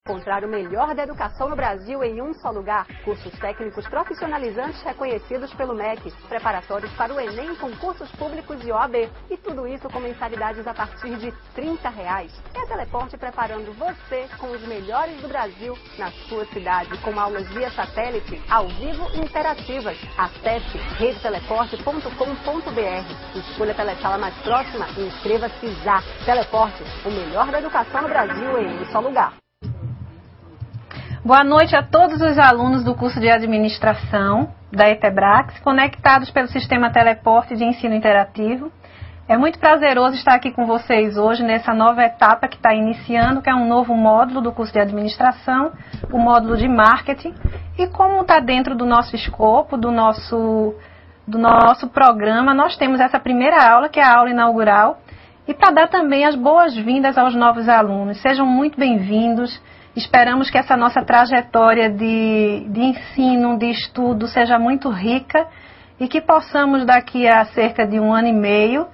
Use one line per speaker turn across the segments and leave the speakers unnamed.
Encontrar o melhor da educação no Brasil em um só lugar. Cursos técnicos profissionalizantes reconhecidos pelo MEC. Preparatórios para o Enem, concursos públicos e OAB. E tudo isso com mensalidades a partir de R$30. É a Teleporte preparando você com os melhores do Brasil na sua cidade. Com aulas via satélite, ao vivo e interativas. Acesse redeteleporte.com.br. Escolha a telesala mais próxima e inscreva-se já. Teleporte, o melhor da educação no Brasil em um só lugar.
Boa noite a todos os alunos do curso de Administração da ETEBRAX, conectados pelo sistema Teleporte de ensino interativo. É muito prazeroso estar aqui com vocês hoje nessa nova etapa que está iniciando, que é um novo módulo do curso de Administração, o módulo de Marketing. E como está dentro do nosso escopo, do nosso programa, nós temos essa primeira aula, que é a aula inaugural, e para dar também as boas-vindas aos novos alunos. Sejam muito bem-vindos. Esperamos que essa nossa trajetória de ensino, de estudo, seja muito rica e que possamos, daqui a cerca de 1 ano e meio,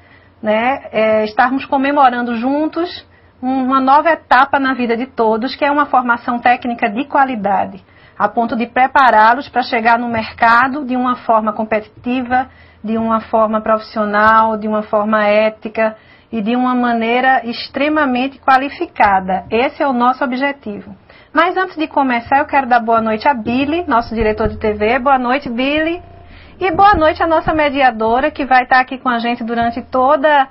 estarmos comemorando juntos uma nova etapa na vida de todos, que é uma formação técnica de qualidade, a ponto de prepará-los para chegar no mercado de uma forma competitiva, de uma forma profissional, de uma forma ética, e de uma maneira extremamente qualificada. Esse é o nosso objetivo. Mas antes de começar, eu quero dar boa noite a Billy, nosso diretor de TV. Boa noite, Billy. E boa noite à nossa mediadora, que vai estar aqui com a gente durante toda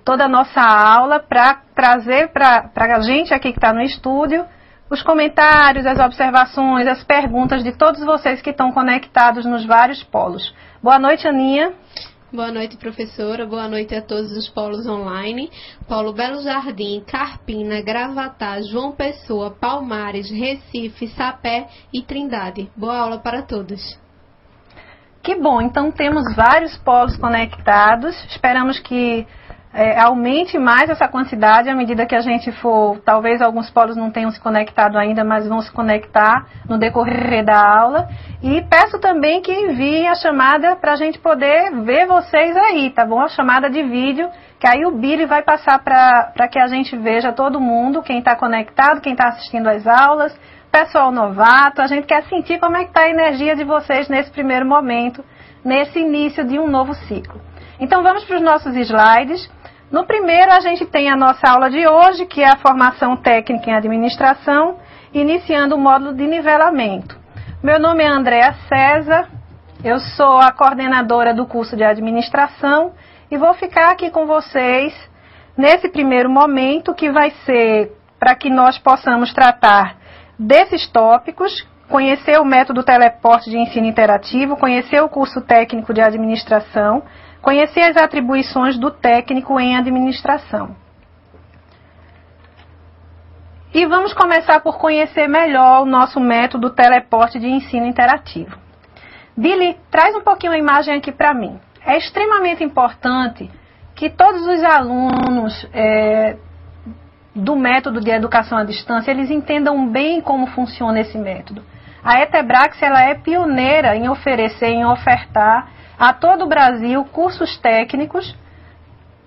a nossa aula, para trazer para a gente aqui que está no estúdio os comentários, as observações, as perguntas de todos vocês que estão conectados nos vários polos. Boa noite, Aninha.
Boa noite, professora. Boa noite a todos os polos online. Polo Belo Jardim, Carpina, Gravatá, João Pessoa, Palmares, Recife, Sapé e Trindade. Boa aula para todos.
Que bom, então temos vários polos conectados. Esperamos que aumente mais essa quantidade à medida que a gente for. Talvez alguns polos não tenham se conectado ainda, mas vão se conectar no decorrer da aula. E peço também que enviem a chamada para a gente poder ver vocês aí, tá bom? A chamada de vídeo, que aí o Billy vai passar para que a gente veja todo mundo, quem está conectado, quem está assistindo às aulas, pessoal novato. A gente quer sentir como é que está a energia de vocês nesse primeiro momento, nesse início de um novo ciclo. Então vamos para os nossos slides. No primeiro, a gente tem a nossa aula de hoje, que é a formação técnica em administração, iniciando o módulo de nivelamento. Meu nome é Andréa César, eu sou a coordenadora do curso de administração e vou ficar aqui com vocês nesse primeiro momento, que vai ser para que nós possamos tratar desses tópicos, conhecer o método Teleporte de ensino interativo, conhecer o curso técnico de administração, conhecer as atribuições do técnico em administração. E vamos começar por conhecer melhor o nosso método Teleporte de ensino interativo. Billy, traz um pouquinho a imagem aqui para mim. É extremamente importante que todos os alunos do método de educação à distância, eles entendam bem como funciona esse método. A ETEBRAX, ela é pioneira em oferecer, em ofertar a todo o Brasil cursos técnicos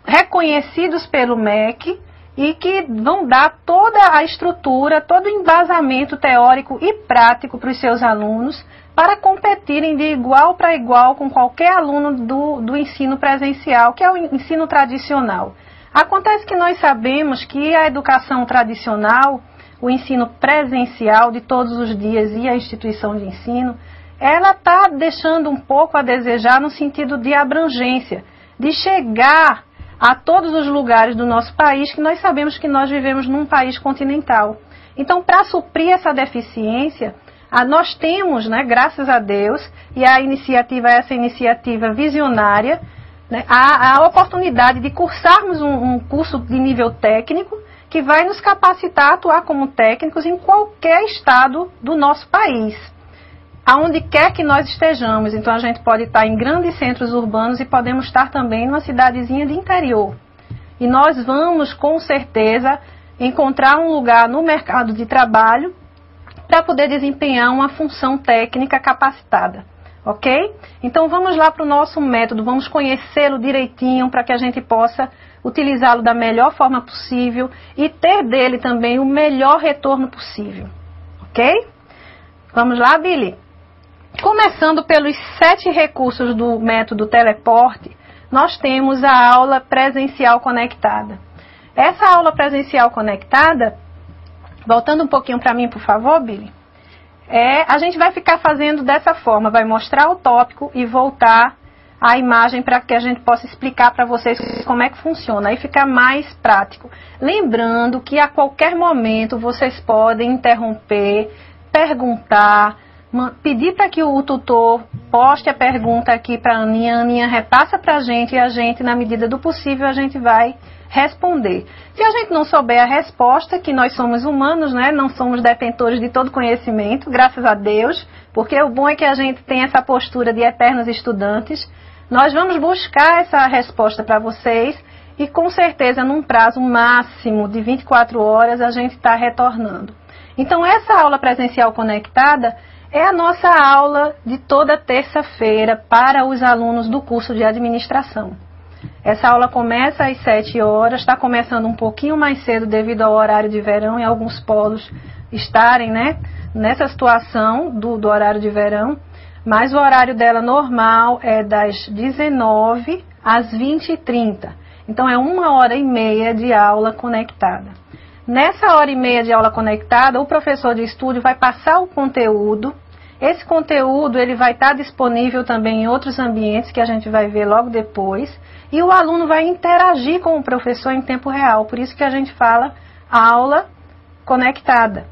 reconhecidos pelo MEC e que vão dar toda a estrutura, todo o embasamento teórico e prático para os seus alunos para competirem de igual para igual com qualquer aluno do ensino presencial, que é o ensino tradicional. Acontece que nós sabemos que a educação tradicional, o ensino presencial de todos os dias e a instituição de ensino, ela está deixando um pouco a desejar no sentido de abrangência, de chegar a todos os lugares do nosso país, que nós sabemos que nós vivemos num país continental. Então, para suprir essa deficiência, nós temos, graças a Deus, e essa iniciativa visionária, a oportunidade de cursarmos um curso de nível técnico que vai nos capacitar a atuar como técnicos em qualquer estado do nosso país, aonde quer que nós estejamos. Então a gente pode estar em grandes centros urbanos e podemos estar também numa cidadezinha de interior. E nós vamos, com certeza, encontrar um lugar no mercado de trabalho para poder desempenhar uma função técnica capacitada. Ok? Então vamos lá para o nosso método, vamos conhecê-lo direitinho para que a gente possa utilizá-lo da melhor forma possível e ter dele também o melhor retorno possível. Ok? Vamos lá, Billy? Começando pelos 7 recursos do método teleporte, nós temos a aula presencial conectada. Essa aula presencial conectada, voltando um pouquinho para mim, por favor, Billy, a gente vai ficar fazendo dessa forma, vai mostrar o tópico e voltar a imagem para que a gente possa explicar para vocês como é que funciona, aí fica mais prático. Lembrando que a qualquer momento vocês podem interromper, perguntar, pedir para que o tutor poste a pergunta aqui para a Aninha repassa para a gente e a gente, na medida do possível, a gente vai responder. Se a gente não souber a resposta, que nós somos humanos, né? Não somos detentores de todo conhecimento, graças a Deus, porque o bom é que a gente tem essa postura de eternos estudantes. Nós vamos buscar essa resposta para vocês e com certeza num prazo máximo de 24 horas a gente está retornando. Então essa aula presencial conectada é a nossa aula de toda terça-feira para os alunos do curso de administração. Essa aula começa às 7 horas, está começando um pouquinho mais cedo devido ao horário de verão, em alguns polos estarem, né, nessa situação do horário de verão, mas o horário dela normal é das 19 às 20h30. Então é 1h30 de aula conectada. Nessa 1h30 de aula conectada, o professor de estúdio vai passar o conteúdo. Esse conteúdo ele vai estar disponível também em outros ambientes que a gente vai ver logo depois. E o aluno vai interagir com o professor em tempo real. Por isso que a gente fala aula conectada.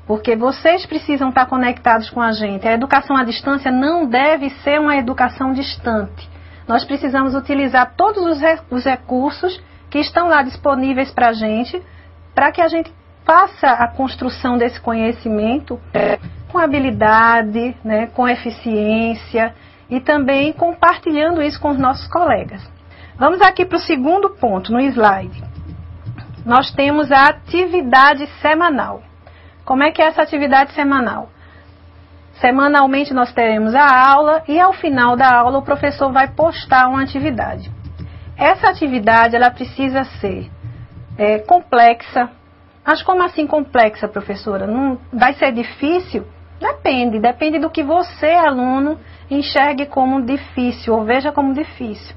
Porque vocês precisam estar conectados com a gente. A educação à distância não deve ser uma educação distante. Nós precisamos utilizar todos os recursos que estão lá disponíveis para a gente, para que a gente faça a construção desse conhecimento com habilidade, né, com eficiência e também compartilhando isso com os nossos colegas. Vamos aqui para o segundo ponto, no slide. Nós temos a atividade semanal. Como é que é essa atividade semanal? Semanalmente nós teremos a aula e ao final da aula o professor vai postar uma atividade. Essa atividade ela precisa ser complexa. Mas como assim complexa, professora? Não vai ser difícil? Depende do que você, aluno, enxergue como difícil ou veja como difícil.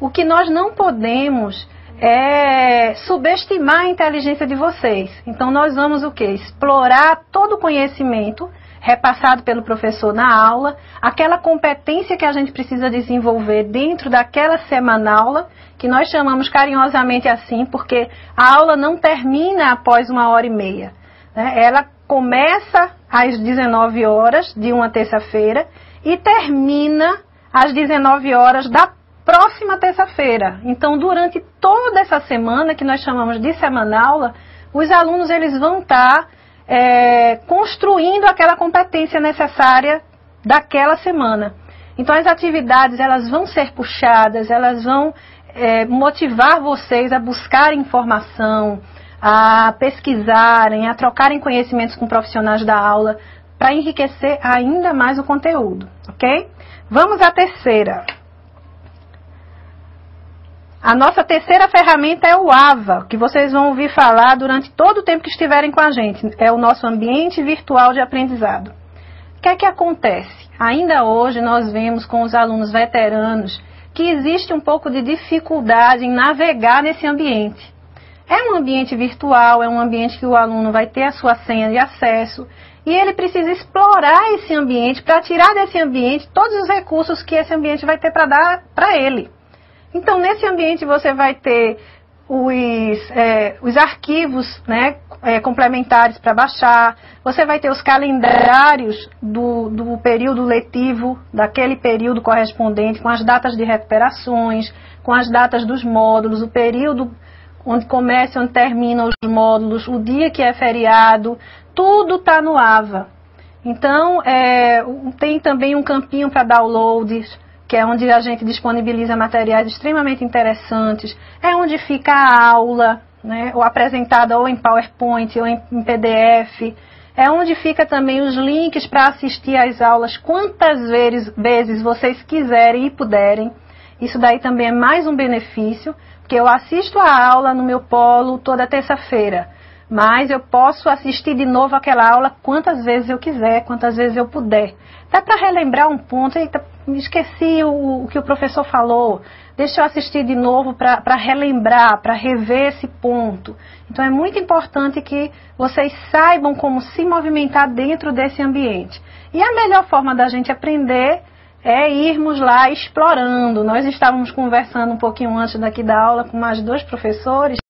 O que nós não podemos é subestimar a inteligência de vocês. Então nós vamos o quê? Explorar todo o conhecimento repassado pelo professor na aula, aquela competência que a gente precisa desenvolver dentro daquela semana-aula, que nós chamamos carinhosamente assim, porque a aula não termina após 1h30. Né? Ela começa às 19 horas de uma terça-feira e termina às 19 horas da próxima terça-feira. Então, durante toda essa semana, que nós chamamos de semana-aula, os alunos eles vão estar construindo aquela competência necessária daquela semana. Então, as atividades elas vão ser puxadas, elas vão motivar vocês a buscar informação, a pesquisarem, a trocarem conhecimentos com profissionais da aula, para enriquecer ainda mais o conteúdo, ok? Vamos à terceira. A nossa terceira ferramenta é o AVA, que vocês vão ouvir falar durante todo o tempo que estiverem com a gente. É o nosso ambiente virtual de aprendizado. O que é que acontece? Ainda hoje nós vemos com os alunos veteranos que existe um pouco de dificuldade em navegar nesse ambiente. É um ambiente virtual, é um ambiente que o aluno vai ter a sua senha de acesso e ele precisa explorar esse ambiente para tirar desse ambiente todos os recursos que esse ambiente vai ter para dar para ele. Então, nesse ambiente você vai ter os arquivos, né, complementares para baixar, você vai ter os calendários do período letivo, daquele período correspondente, com as datas de recuperações, com as datas dos módulos, o período onde começam e onde terminam os módulos, o dia que é feriado, tudo está no AVA. Então, tem também um campinho para downloads, que é onde a gente disponibiliza materiais extremamente interessantes, é onde fica a aula, né, ou apresentada ou em PowerPoint ou em PDF, é onde fica também os links para assistir às aulas quantas vezes vocês quiserem e puderem. Isso daí também é mais um benefício, Porque eu assisto a aula no meu polo toda terça-feira, mas eu posso assistir de novo aquela aula quantas vezes eu quiser, quantas vezes eu puder. Dá para relembrar um ponto, eita, esqueci o que o professor falou, deixa eu assistir de novo para relembrar, para rever esse ponto. Então é muito importante que vocês saibam como se movimentar dentro desse ambiente. E a melhor forma da gente aprender é irmos lá explorando. Nós estávamos conversando um pouquinho antes daqui da aula com mais 2 professores.